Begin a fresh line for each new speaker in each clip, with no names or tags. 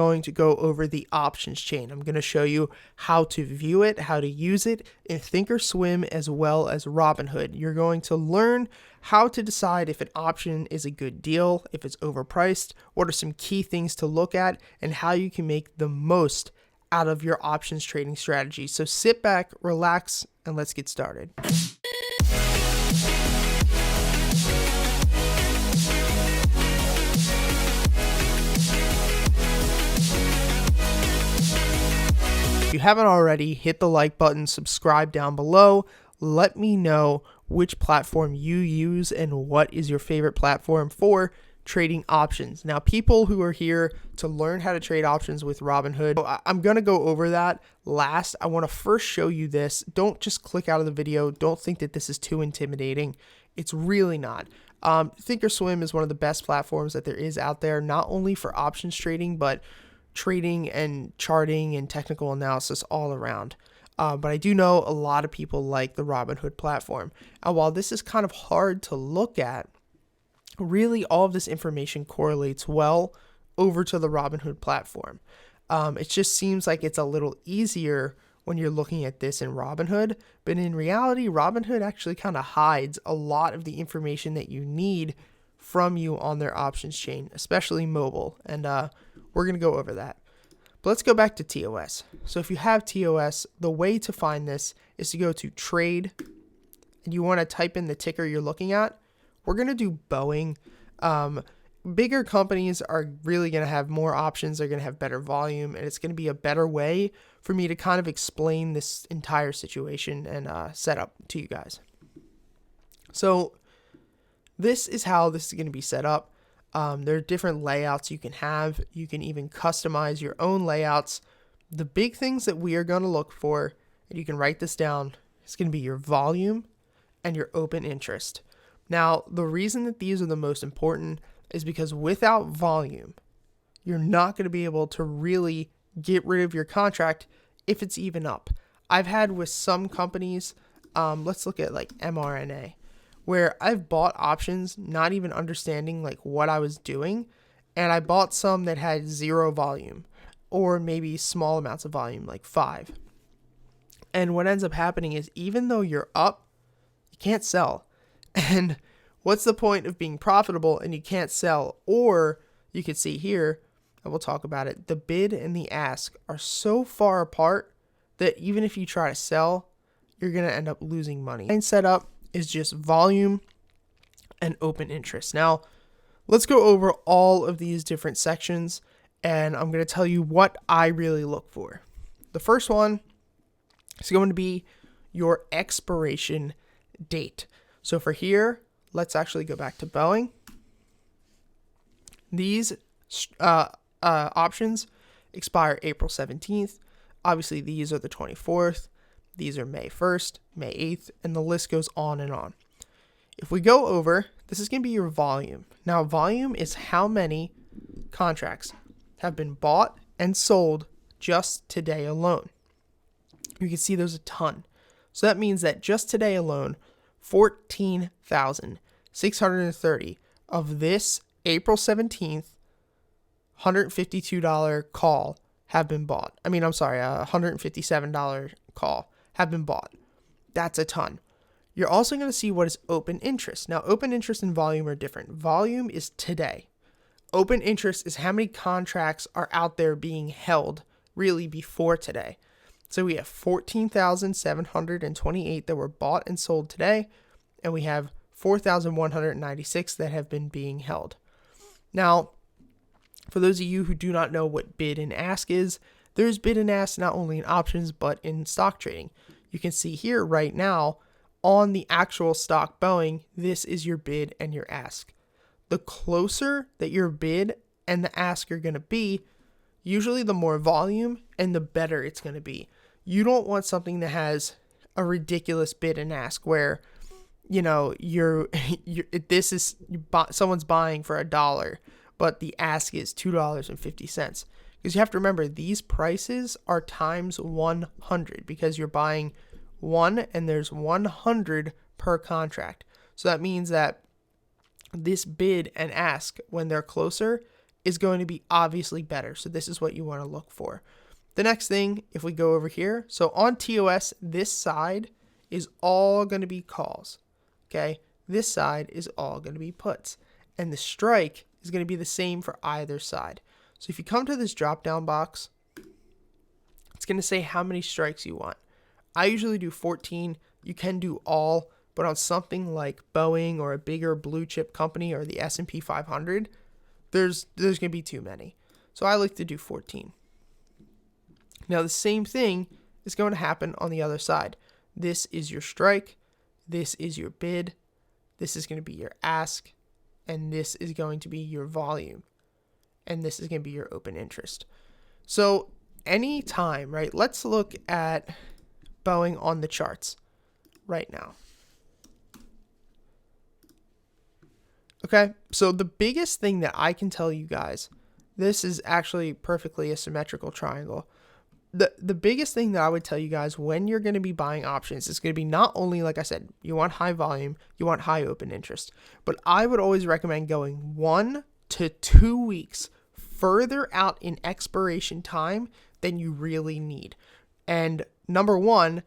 Going to go over the options chain. I'm going to show you how to view it, how to use it in Thinkorswim as well as Robinhood. You're going to learn how to decide if an option is a good deal, if it's overpriced, what are some key things to look at, and how you can make the most out of your options trading strategy. So sit back, relax, and let's get started. If you haven't already, hit the like button, subscribe down below. Let me know which platform you use and what is your favorite platform for trading options. Now, people who are here to learn how to trade options with Robinhood, I'm going to go over that last. I want to first show you this. Don't just click out of the video. Don't think that this is too intimidating. It's really not. Thinkorswim is one of the best platforms that there is out there, not only for options trading, but trading and charting and technical analysis all around. But I do know a lot of people like the Robinhood platform. And while this is kind of hard to look at, really all of this information correlates well over to the Robinhood platform. It just seems like it's a little easier when you're looking at this in Robinhood, but in reality, Robinhood actually kind of hides a lot of the information that you need from you on their options chain, especially mobile. And we're going to go over that. But let's go back to TOS. So if you have TOS, the way to find this is to go to trade, and you want to type in the ticker you're looking at. We're going to do Boeing. Bigger companies are really going to have more options. They're going to have better volume, and it's going to be a better way for me to kind of explain this entire situation and set up to you guys. So this is how this is going to be set up. There are different layouts you can have. You can even customize your own layouts. The big things that we are going to look for, and you can write this down, is going to be your volume and your open interest. Now, the reason that these are the most important is because without volume, you're not going to be able to really get rid of your contract if it's even up. I've had with some companies, let's look at like mRNA, where I've bought options not even understanding like what I was doing, and I bought some that had zero volume or maybe small amounts of volume, like 5. And what ends up happening is even though you're up, you can't sell. And what's the point of being profitable and you can't sell? Or you can see here, and we'll talk about it, the bid and the ask are so far apart that even if you try to sell, you're going to end up losing money. And setup is just volume and open interest. Now, let's go over all of these different sections, and I'm going to tell you what I really look for. The first one is going to be your expiration date. So for here, let's actually go back to Boeing. These options expire April 17th. Obviously, these are the 24th. These are May 1st, May 8th, and the list goes on and on. If we go over, this is going to be your volume. Now, volume is how many contracts have been bought and sold just today alone. You can see there's a ton. So that means that just today alone, 14,630 of this April 17th $152 call have been bought. $157 call have been bought. That's a ton. You're also going to see what is open interest. Now, open interest and volume are different. Volume is today. Open interest is how many contracts are out there being held really before today. So we have 14,728 that were bought and sold today, and we have 4,196 that have been being held. Now, for those of you who do not know what bid and ask is, there's bid and ask not only in options, but in stock trading. You can see here right now on the actual stock Boeing, this is your bid and your ask. The closer that your bid and the ask are going to be, usually the more volume and the better it's going to be. You don't want something that has a ridiculous bid and ask where, someone's buying for $1, but the ask is $2.50. Because you have to remember, these prices are times 100 because you're buying one and there's 100 per contract. So that means that this bid and ask, when they're closer, is going to be obviously better. So this is what you want to look for. The next thing, if we go over here, so on TOS, this side is all going to be calls. Okay, this side is all going to be puts. And the strike is going to be the same for either side. So if you come to this drop down box, it's going to say how many strikes you want. I usually do 14. You can do all, but on something like Boeing or a bigger blue chip company or the S&P 500, there's going to be too many. So I like to do 14. Now the same thing is going to happen on the other side. This is your strike. This is your bid. This is going to be your ask. And this is going to be your volume. And this is going to be your open interest. So anytime, right? Let's look at Boeing on the charts right now. Okay, so the biggest thing that I can tell you guys, this is actually perfectly a symmetrical triangle. The biggest thing that I would tell you guys when you're going to be buying options is going to be not only, like I said, you want high volume, you want high open interest, but I would always recommend going 1 to 2 weeks further out in expiration time than you really need. And number one,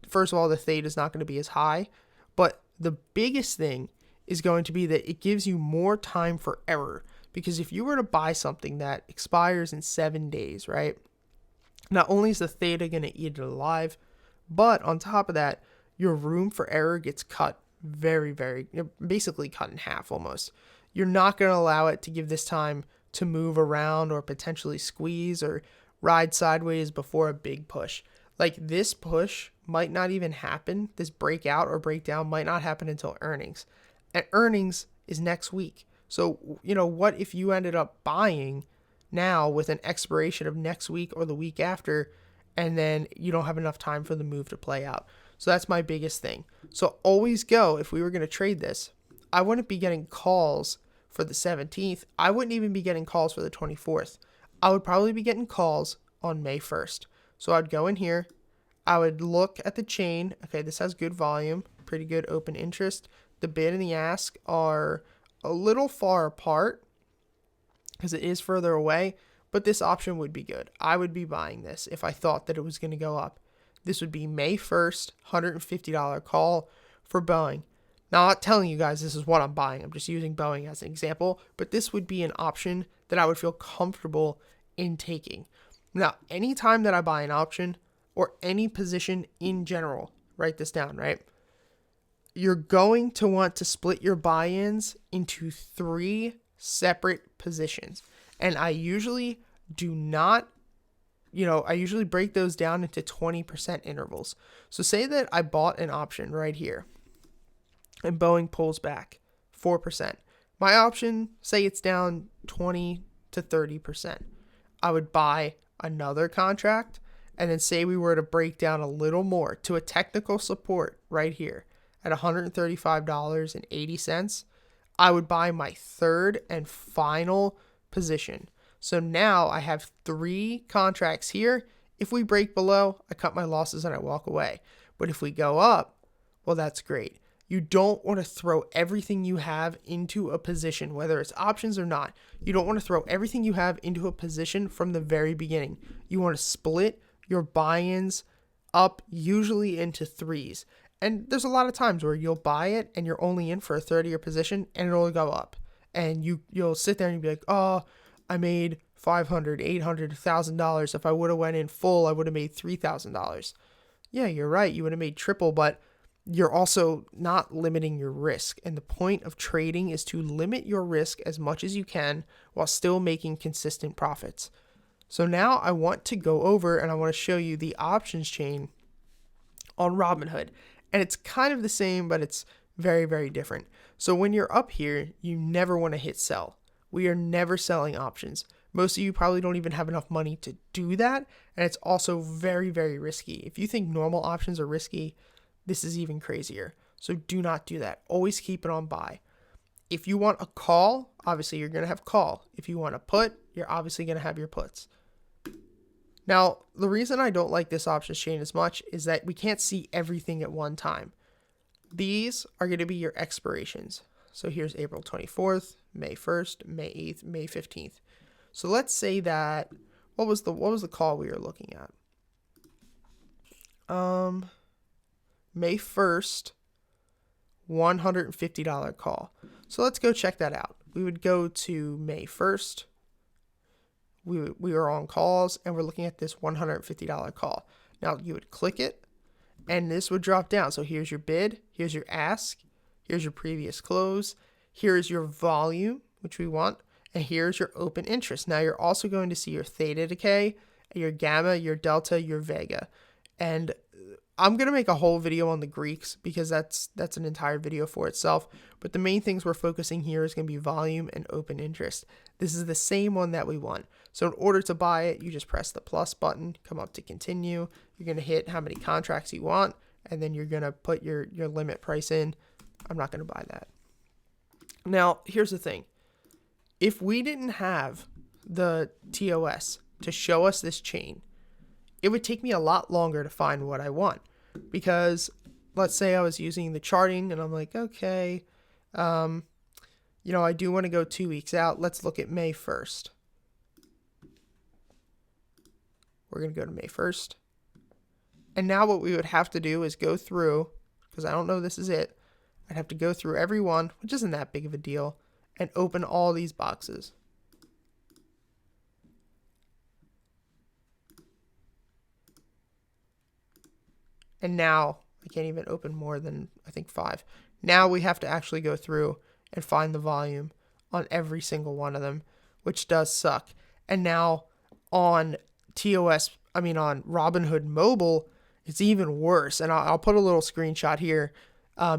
first of all, the theta is not going to be as high, but the biggest thing is going to be that it gives you more time for error. Because if you were to buy something that expires in 7 days, right? Not only is the theta going to eat it alive, but on top of that, your room for error gets cut basically cut in half almost. You're not going to allow it to give this time to move around or potentially squeeze or ride sideways before a big push. Like this push might not even happen. This breakout or breakdown might not happen until earnings. And earnings is next week. So, what if you ended up buying now with an expiration of next week or the week after, and then you don't have enough time for the move to play out? So that's my biggest thing. So always go, if we were going to trade this, I wouldn't be getting calls for the 17th. I wouldn't even be getting calls for the 24th. I would probably be getting calls on May 1st. So I'd go in here. I would look at the chain. Okay, this has good volume, pretty good open interest. The bid and the ask are a little far apart because it is further away, but this option would be good. I would be buying this if I thought that it was going to go up. This would be May 1st, $150 call for Boeing. Now, I'm not telling you guys this is what I'm buying. I'm just using Boeing as an example, but this would be an option that I would feel comfortable in taking. Now, anytime that I buy an option or any position in general, write this down, right? You're going to want to split your buy-ins into 3 separate positions. And I usually do not, I usually break those down into 20% intervals. So say that I bought an option right here and Boeing pulls back 4%. My option, say it's down 20 to 30%. I would buy another contract and then say we were to break down a little more to a technical support right here at $135.80. I would buy my third and final position. So now I have 3 contracts here. If we break below, I cut my losses and I walk away. But if we go up, well, that's great. You don't want to throw everything you have into a position, whether it's options or not. You don't want to throw everything you have into a position from the very beginning. You want to split your buy-ins up usually into 3s. And there's a lot of times where you'll buy it and you're only in for a third of your position and it'll go up. And you'll sit there and be like, oh, I made $500, $800, $1,000. If I would have went in full, I would have made $3,000. Yeah, you're right. You would have made triple, but you're also not limiting your risk. And the point of trading is to limit your risk as much as you can while still making consistent profits. So now I want to go over and I want to show you the options chain on Robinhood. And it's kind of the same, but it's very, very different. So when you're up here, you never want to hit sell. We are never selling options. Most of you probably don't even have enough money to do that. And it's also very, very risky. If you think normal options are risky, this is even crazier. So do not do that. Always keep it on buy. If you want a call, obviously you're going to have call. If you want a put, you're obviously going to have your puts. Now, the reason I don't like this options chain as much is that we can't see everything at one time. These are going to be your expirations. So here's April 24th, May 1st, May 8th, May 15th. So let's say that, what was the call we were looking at? May 1st, $150 call. So let's go check that out. We would go to May 1st. We were on calls and we're looking at this $150 call. Now you would click it and this would drop down. So here's your bid, here's your ask, here's your previous close, here's your volume, which we want, and here's your open interest. Now you're also going to see your theta decay, your gamma, your delta, your vega. And I'm going to make a whole video on the Greeks because that's an entire video for itself. But the main things we're focusing here is going to be volume and open interest. This is the same one that we want. So in order to buy it, you just press the plus button, come up to continue. You're going to hit how many contracts you want, and then you're going to put your limit price in. I'm not going to buy that. Now, here's the thing. If we didn't have the TOS to show us this chain, it would take me a lot longer to find what I want, because let's say I was using the charting and I'm like, okay, I do want to go 2 weeks out. Let's look at May 1st. We're going to go to May 1st. And now what we would have to do is go through, because I don't know this is it, I'd have to go through every one, which isn't that big of a deal, and open all these boxes. And now I can't even open more than, I think, 5. Now we have to actually go through and find the volume on every single one of them, which does suck. And now on on Robinhood Mobile, it's even worse. And I'll put a little screenshot here.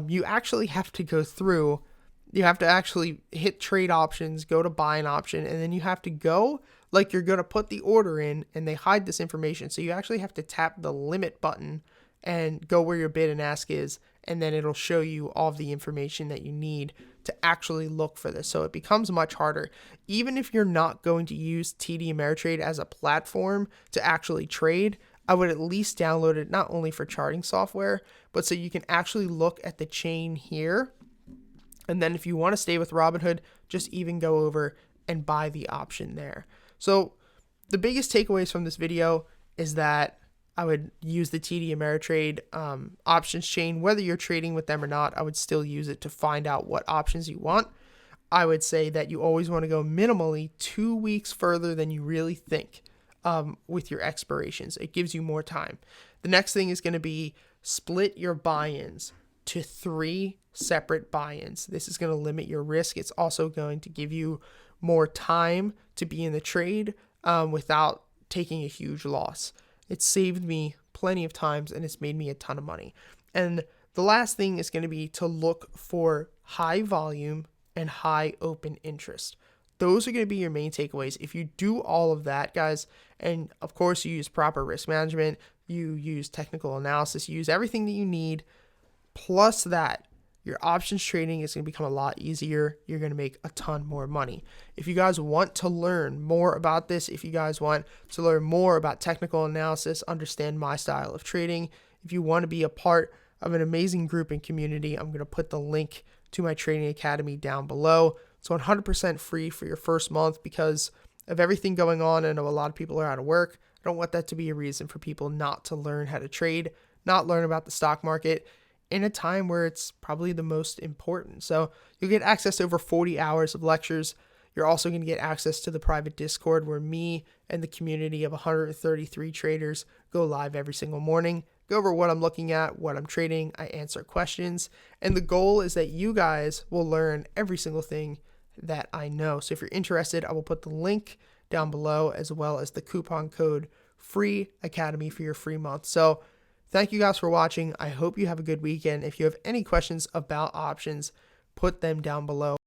You actually have to go through. You have to actually hit trade options, go to buy an option, and then you have to go like you're going to put the order in, and they hide this information. So you actually have to tap the limit button and go where your bid and ask is, and then it'll show you all of the information that you need to actually look for this. So it becomes much harder. Even if you're not going to use TD Ameritrade as a platform to actually trade, I would at least download it, not only for charting software, but so you can actually look at the chain here. And then if you want to stay with Robinhood, just even go over and buy the option there. So the biggest takeaways from this video is that I would use the TD Ameritrade options chain. Whether you're trading with them or not, I would still use it to find out what options you want. I would say that you always want to go minimally 2 weeks further than you really think with your expirations. It gives you more time. The next thing is going to be split your buy-ins to 3 separate buy-ins. This is going to limit your risk. It's also going to give you more time to be in the trade without taking a huge loss. It saved me plenty of times and it's made me a ton of money. And the last thing is going to be to look for high volume and high open interest. Those are going to be your main takeaways. If you do all of that, guys, and of course you use proper risk management, you use technical analysis, you use everything that you need, plus that, your options trading is going to become a lot easier. You're going to make a ton more money. If you guys want to learn more about this, if you guys want to learn more about technical analysis, understand my style of trading, if you want to be a part of an amazing group and community, I'm going to put the link to my trading academy down below. It's 100% free for your first month because of everything going on. I know a lot of people are out of work. I don't want that to be a reason for people not to learn how to trade, not learn about the stock market in a time where it's probably the most important. So you'll get access to over 40 hours of lectures. You're also going to get access to the private Discord where me and the community of 133 traders go live every single morning, go over what I'm looking at, what I'm trading, I answer questions, and the goal is that you guys will learn every single thing that I know. So if you're interested, I will put the link down below as well as the coupon code freeacademy for your free month. So thank you guys for watching. I hope you have a good weekend. If you have any questions about options, put them down below.